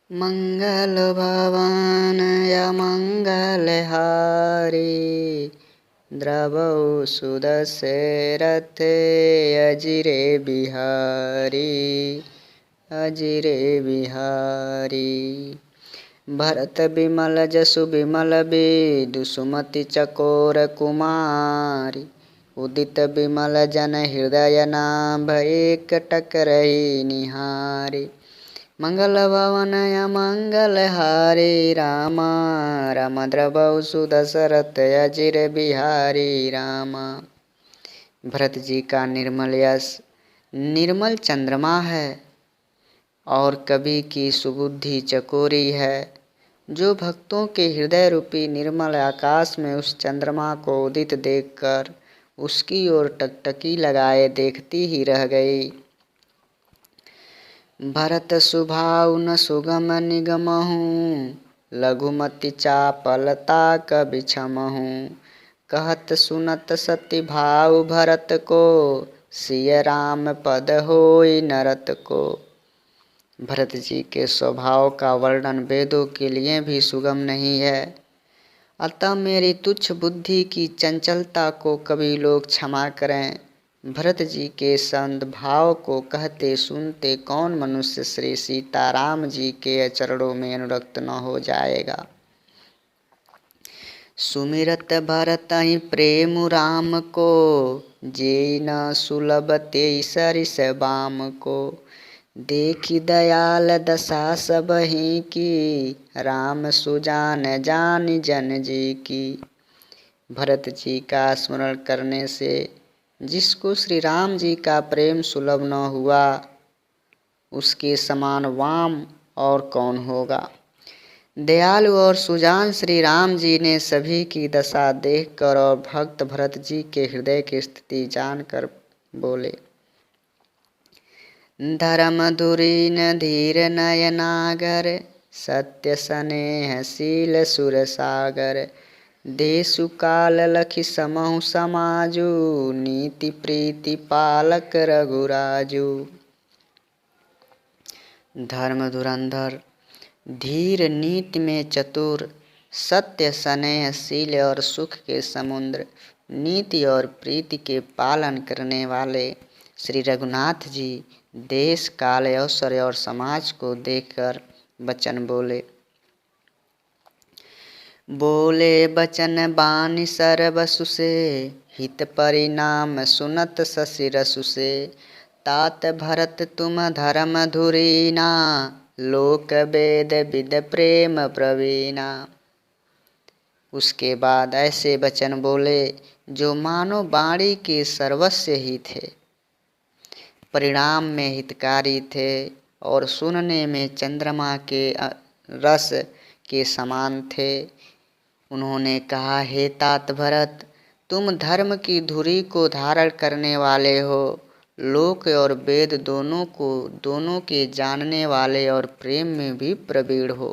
मंगल भवन मंगलहारी द्रवौ सुदशरथे अजिरे बिहारी भरत बिमल जसु बिमल बेदु सुमति चकोर कुमारी उदित बिमल जन हृदय नाभ एक टकरहि निहारी मंगल भवन मंगलहारी रामा राम द्रवौ सुदशरथ अजिर बिहारी रामा। भरत जी का निर्मल यश निर्मल चंद्रमा है और कवि की सुबुद्धि चकोरी है। जो भक्तों के हृदय रूपी निर्मल आकाश में उस चंद्रमा को उदित देखकर उसकी ओर टकटकी लगाए देखती ही रह गई। भरत सुभाउ न सुगम निगमहु लघुमति चापलता कबि क्षमहु कहत सुनत सति भाव भरत को सिय राम पद होई नरत को। भरत जी के स्वभाव का वर्णन वेदों के लिए भी सुगम नहीं है, अतः मेरी तुच्छ बुद्धि की चंचलता को कभी लोग क्षमा करें। भरत जी के संत भाव को कहते सुनते कौन मनुष्य श्री सीताराम जी के चरणों में अनुरक्त न हो जाएगा। सुमिरत भरत ही प्रेम राम को जे न सुलभ ते सरिस बाम को देखी दयाल दशा सब ही की राम सुजान जान जन जी की। भरत जी का स्मरण करने से जिसको श्री राम जी का प्रेम सुलभ न हुआ उसके समान वाम और कौन होगा। दयालु और सुजान श्री राम जी ने सभी की दशा देखकर और भक्त भरत जी के हृदय की स्थिति जानकर बोले, धर्म धुरीन धीर नयनागर सत्य स्नेह शील सुर सागर देशु काल लखि समहु समाजु नीति प्रीति पालक रघुराजु। धर्म धुरंधर धीर नीति में चतुर सत्य स्नेह शील और सुख के समुद्र नीति और प्रीति के पालन करने वाले श्री रघुनाथ जी देश काल अवसर और समाज को देखकर वचन बोले। बोले बचन बानी सरबसु से हित परिणाम सुनत शशि रसु से तात भरत तुम धर्म धुरीना लोक वेद विद प्रेम प्रवीणा। उसके बाद ऐसे वचन बोले जो मानो वाणी के सर्वस्व ही थे, परिणाम में हितकारी थे और सुनने में चंद्रमा के रस के समान थे। उन्होंने कहा, हे तात भरत, तुम धर्म की धुरी को धारण करने वाले हो, लोक और वेद दोनों के जानने वाले और प्रेम में भी प्रवीण हो।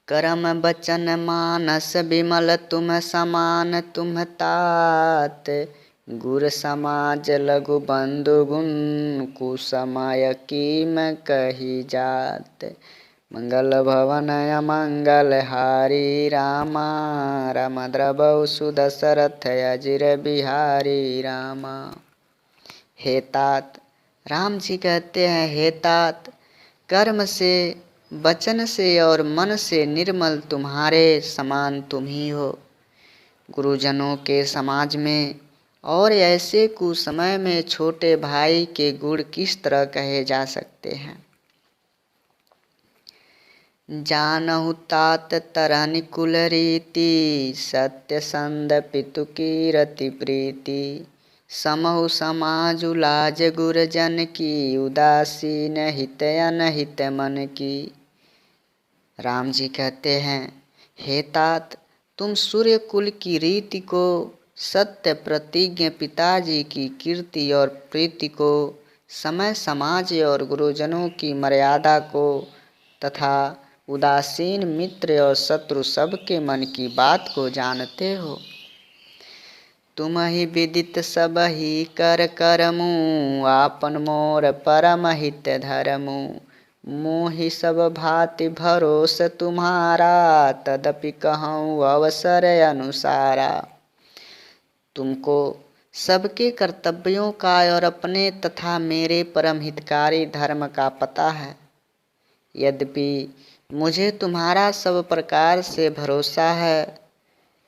करम बचन मानस विमल तुम समान तुम तात गुर समाज लघु बंधु गुण कुसमय कीम कही जात। मंगल भवन मंगल हारी रामा राम द्रवौ सुदशरथ अजिर बिहारी रामा। हे तात, राम जी कहते हैं, हे तात, कर्म से वचन से और मन से निर्मल तुम्हारे समान तुम ही हो। गुरुजनों के समाज में और ऐसे कुसमय में छोटे भाई के गुण किस तरह कहे जा सकते हैं। जानहु तात तरहनि कुल रीति सत्य संद पितु की रति प्रीति समहु समाजु लाज गुरजन की उदासीन हित अनहित मन की। राम जी कहते हैं, हे तात, तुम सूर्य कुल की रीति को, सत्य प्रतिज्ञ पिताजी की कीर्ति और प्रीति को, समय समाज और गुरुजनों की मर्यादा को तथा उदासीन मित्र और शत्रु सबके मन की बात को जानते हो। तुम ही विदित सब ही कर करमु आपन मोर परम हित धरमु मोहि सब भांति भरोस तुम्हारा, तदपि कहूँ अवसर अनुसारा। तुमको सबके कर्तव्यों का और अपने तथा मेरे परम हितकारी धर्म का पता है। यद्यपि मुझे तुम्हारा सब प्रकार से भरोसा है,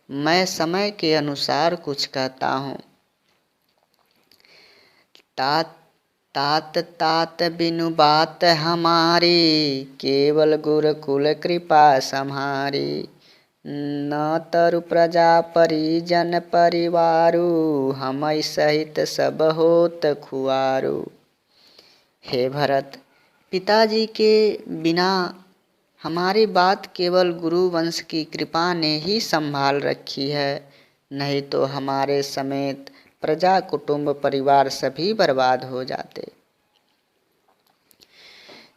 मैं समय के अनुसार कुछ कहता हूँ। तात तात तात बिनु बात हमारी, केवल गुरुकुल कृपा सम्हारी। न तरु प्रजा परिजन परिवारु, हमई सहित सब होत खुआरु। हे भरत, पिताजी के बिना हमारी बात केवल गुरु वंश की कृपा ने ही संभाल रखी है, नहीं तो हमारे समेत प्रजा कुटुंब परिवार सभी बर्बाद हो जाते।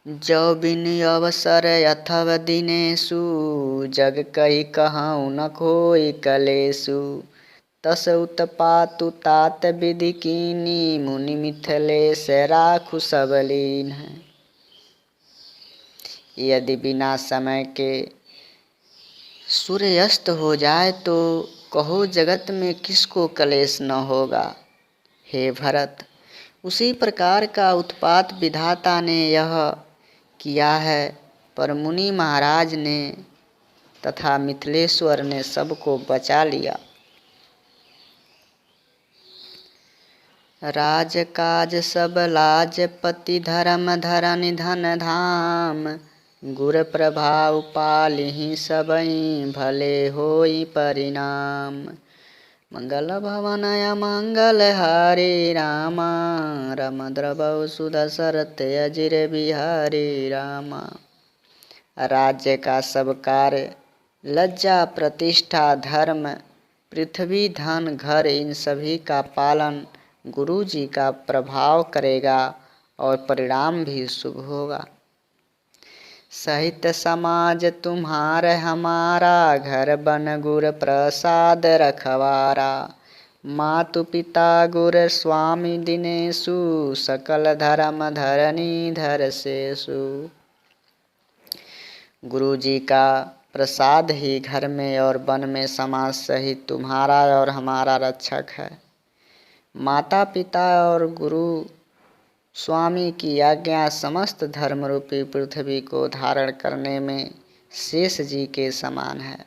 जो बिन अवसर अथव दिनेषु, जग कही कहूँ न कोई कलेषु। तस उत्पातु तात विधि कीनी, मुनि मिथिलेश राखु सब लीन। यदि बिना समय के सूर्यास्त हो जाए तो कहो जगत में किसको कलेश न होगा। हे भरत, उसी प्रकार का उत्पात विधाता ने यह किया है, पर मुनि महाराज ने तथा मिथिलेश्वर ने सबको बचा लिया। राजकाज सब लाज पति धर्म धरनि धन धाम, गुर प्रभाव पालिहि सबई भले होई परिणाम। मंगल भवन अमंगल हारे रामा, रम द्रवौ सुदशरथ अजिर बिहारी रामा। राज्य का सब कार्य, लज्जा प्रतिष्ठा धर्म पृथ्वी धन घर, इन सभी का पालन गुरु जी का प्रभाव करेगा और परिणाम भी शुभ होगा। सहित समाज तुम्हार हमारा, घर बन गुर प्रसाद रखवारा। मातु पिता गुर स्वामी दिनेशु, सकल धर्म धरनी धर सेसु। गुरु जी का प्रसाद ही घर में और वन में समाज सहित तुम्हारा और हमारा रक्षक है। माता पिता और गुरु स्वामी की आज्ञा समस्त धर्म रूपी पृथ्वी को धारण करने में शेष जी के समान है।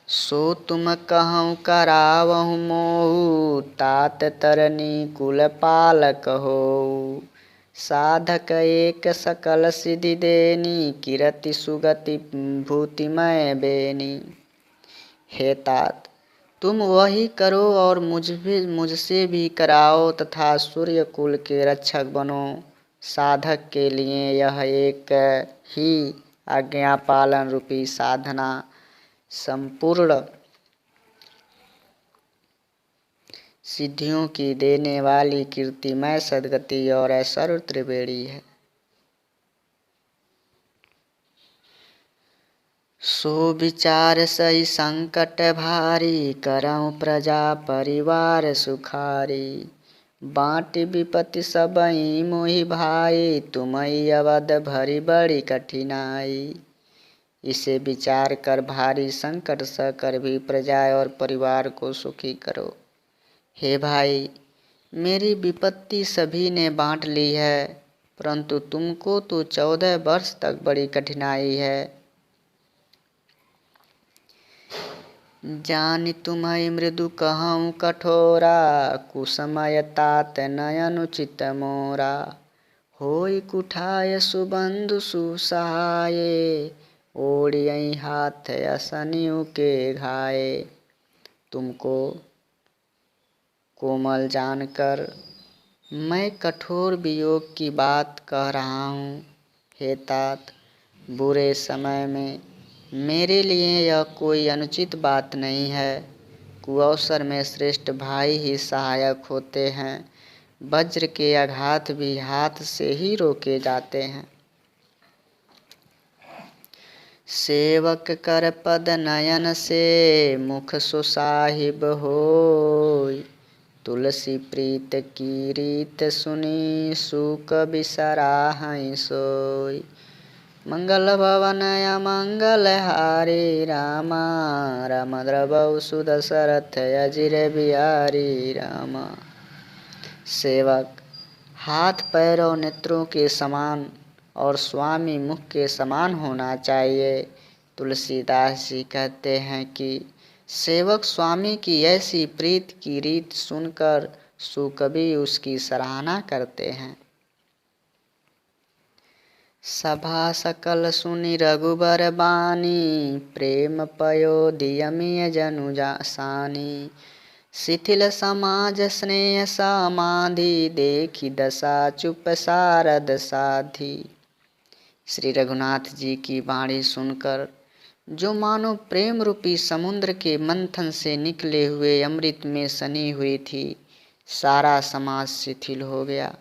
सो तुम कहूँ करावहु मोहु, तात तरनी कुल पालक हो। साधक एक सकल सिद्धि देनी, कीरति सुगति भूतिमय बेनी। हे तात, तुम वही करो और मुझसे भी कराओ तथा सूर्य कुल के रक्षक बनो। साधक के लिए यह एक ही आज्ञा पालन रूपी साधना संपूर्ण सिद्धियों की देने वाली कीर्तिमय सद्गति और ऐश्वर्य त्रिवेणी है। सो विचार सही संकट भारी, करऊँ प्रजा परिवार सुखारी। बाँटि विपत्ति सबई मोहि भाई, तुमई अवध भरी बड़ी कठिनाई। इसे विचार कर भारी संकट सहकर भी प्रजा और परिवार को सुखी करो। हे भाई, मेरी विपत्ति सभी ने बांट ली है, परंतु तुमको तो 14 वर्ष तक बड़ी कठिनाई है। जानि तुम्हें मृदु कहूँ कठोरा, कुसमय तात नयन उचित मोरा। होई कुठाय सुबंधु सुसहाय, ओढ़ियई हाथ असनियों के घाये। तुमको कोमल जानकर मैं कठोर वियोग की बात कह रहा हूँ। हे तात, बुरे समय में मेरे लिए यह कोई अनुचित बात नहीं है। कुअवसर में श्रेष्ठ भाई ही सहायक होते हैं। वज्र के आघात भी हाथ से ही रोके जाते हैं। सेवक कर पद नयन से, मुख सो साहिब होय। तुलसी प्रीत की रीत सुनी, सूक बिसराहै सोई। मंगल भवन अमंगल हारी, रामा राम द्रवहु सुदशरथ अजिर बिहारी रामा। सेवक हाथ पैर और नेत्रों के समान और स्वामी मुख के समान होना चाहिए। तुलसीदास जी कहते हैं कि सेवक स्वामी की ऐसी प्रीत की रीत सुनकर सुकवि उसकी सराहना करते हैं। सभा सकल सुनि रघुबर बानी, प्रेम पयोधियमिय जनु सानी। शिथिल समाज स्नेह समाधि, देखी दशा चुप सारद साधी। श्री रघुनाथ जी की वाणी सुनकर जो मानो प्रेम रूपी समुद्र के मंथन से निकले हुए अमृत में सनी हुई थी, सारा समाज शिथिल हो गया,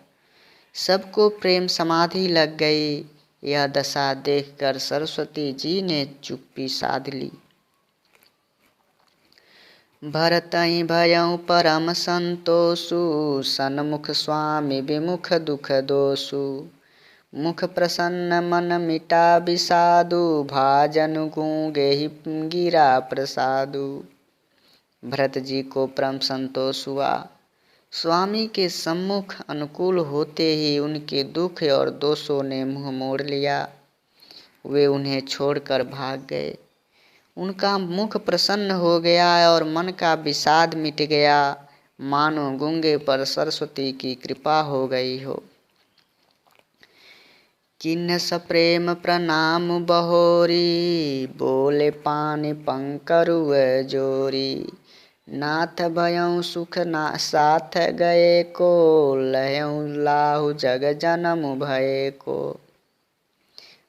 सबको प्रेम समाधि लग गई। यह दशा देखकर सरस्वती जी ने चुप्पी साध ली। भरतहि भयउ परम संतोषु, सन्मुख स्वामी विमुख दुख दोषु। मुख प्रसन्न मन मिटा विषादु, भाजनु गूंगे गिरा प्रसादु। भरत जी को परम संतोष हुआ। स्वामी के सम्मुख अनुकूल होते ही उनके दुख और दोषों ने मुंह मोड़ लिया। वे उन्हें छोड़कर भाग गए। उनका मुख प्रसन्न हो गया और मन का विषाद मिट गया, मानो गूंगे पर सरस्वती की कृपा हो गई हो। किन्न सप्रेम प्रणाम बहोरी, बोले पानी पंकरु जोरी। नाथ भयउ सुख ना साथ गए को, लहउ लाहु जग जन्म भय को।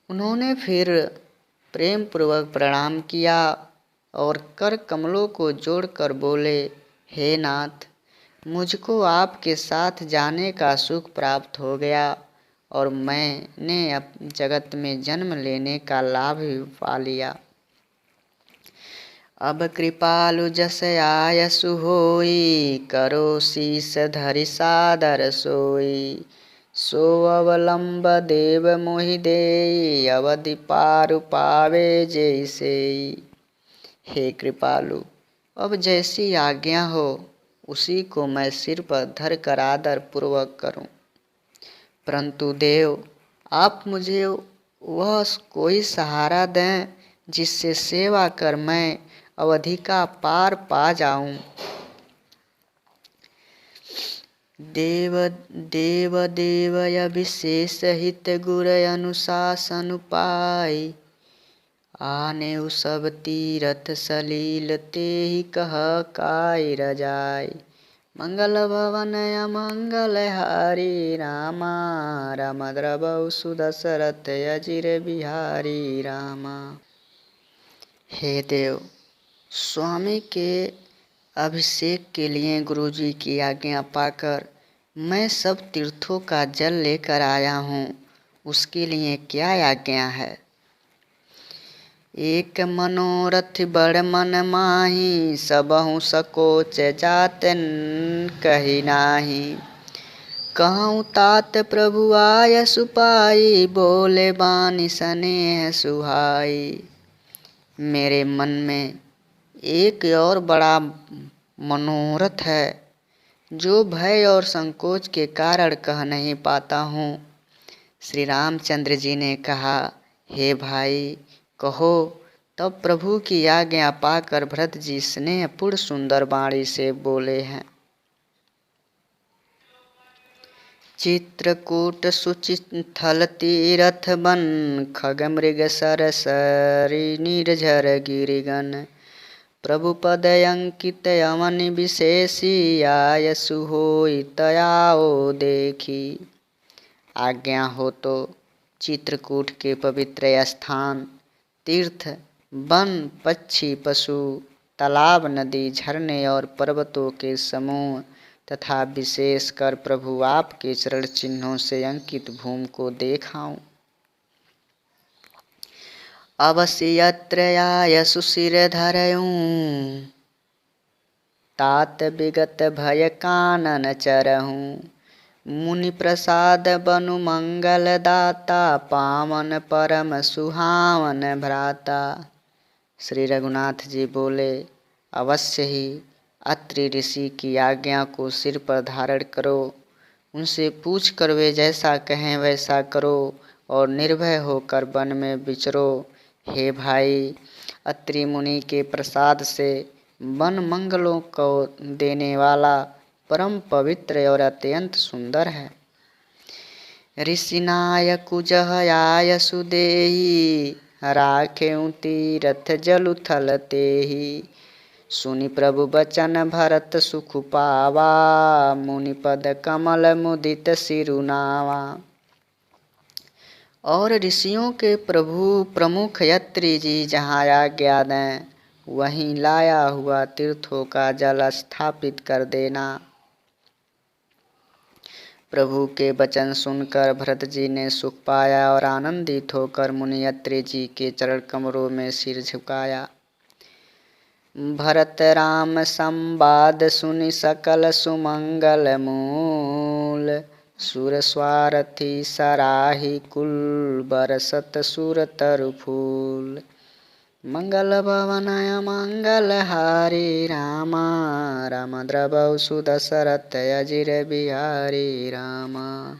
उन्होंने फिर प्रेम पूर्वक प्रणाम किया और कर कमलों को जोड़कर बोले, हे नाथ, मुझको आपके साथ जाने का सुख प्राप्त हो गया और मैंने अब जगत में जन्म लेने का लाभ भी पा लिया। अब कृपालु जस आयसु होई, करो शीस धरि सादर सोई। सो अवलंब देव मोहि देई, अवधि पारु पावे जैसेई। हे कृपालु, अब जैसी आज्ञा हो उसी को मैं सिर पर धर कर आदर पूर्वक करूं। परंतु देव, आप मुझे वह कोई सहारा दें जिससे सेवा कर मैं अवधि का पार पा जाऊं। देव देव देवय विशेष हित गुर अनुशासन पाई। आने सब तीरथ सलील, ते ही कह काय रजाई। मंगल भवन अमंगल हारी, रामा राम द्रवहु सुदशरथ अजिर बिहारी रामा। हे देव, स्वामी के अभिषेक के लिए गुरुजी की आज्ञा पाकर मैं सब तीर्थों का जल लेकर आया हूँ, उसके लिए क्या आज्ञा है। एक मनोरथ बड़ मन माही, सबहु सकोच जात कही नाही। कहूँ तात प्रभु आय सुपाई, बोले बानी स्नेह सुहाई। मेरे मन में एक और बड़ा मनोरथ है, जो भय और संकोच के कारण कह नहीं पाता हूँ। श्री रामचंद्र जी ने कहा, हे भाई कहो। तब प्रभु की आज्ञा पाकर भरत जी स्नेहपूर्ण सुंदर वाणी से बोले हैं। चित्रकूट सुचिथल तीरथ बन, खग मृग सरसरी निर्झर गिरिगन। प्रभु पद अंकित अमनि विशेषी, आयसु होई तयाओ देखी। आज्ञा हो तो चित्रकूट के पवित्र स्थान, तीर्थ, वन, पक्षी, पशु, तालाब, नदी, झरने और पर्वतों के समूह तथा विशेषकर प्रभु आपके चरण चिन्हों से अंकित भूमि को देखाऊं। अवश्य यत्र आयसु सिर धरऊं, तात विगत भय कानन चरहूँ। मुनि प्रसाद बनु मंगल दाता, पावन परम सुहावन भ्राता। श्री रघुनाथ जी बोले, अवश्य ही अत्रि ऋषि की आज्ञा को सिर पर धारण करो, उनसे पूछ कर वे जैसा कहें वैसा करो और निर्भय होकर वन में विचरो। हे भाई, अत्रि मुनि के प्रसाद से वन मंगलों को देने वाला परम पवित्र और अत्यंत सुंदर है। ऋषिनाय कुजह आय सुदेही, राखेउ तीरथ जलु थल तेहि। सुनि प्रभु बचन भरत सुख पावा, मुनि पद कमल मुदित सिरुनावा। और ऋषियों के प्रभु प्रमुख अत्रि जी जहाँ आज्ञा दें वहीं लाया हुआ तीर्थों का जल स्थापित कर देना। प्रभु के वचन सुनकर भरत जी ने सुख पाया और आनंदित होकर मुनि अत्रि जी के चरण कमलों में सिर झुकाया। भरत राम संवाद सुनि सकल सुमंगल मूल, सुर स्वारथी सराही कुल बरसत सुर तरु फूल। मंगल भवन मंगल हारी रामा, राम द्रवौ सुदशरथ अजिर बिहारी रामा।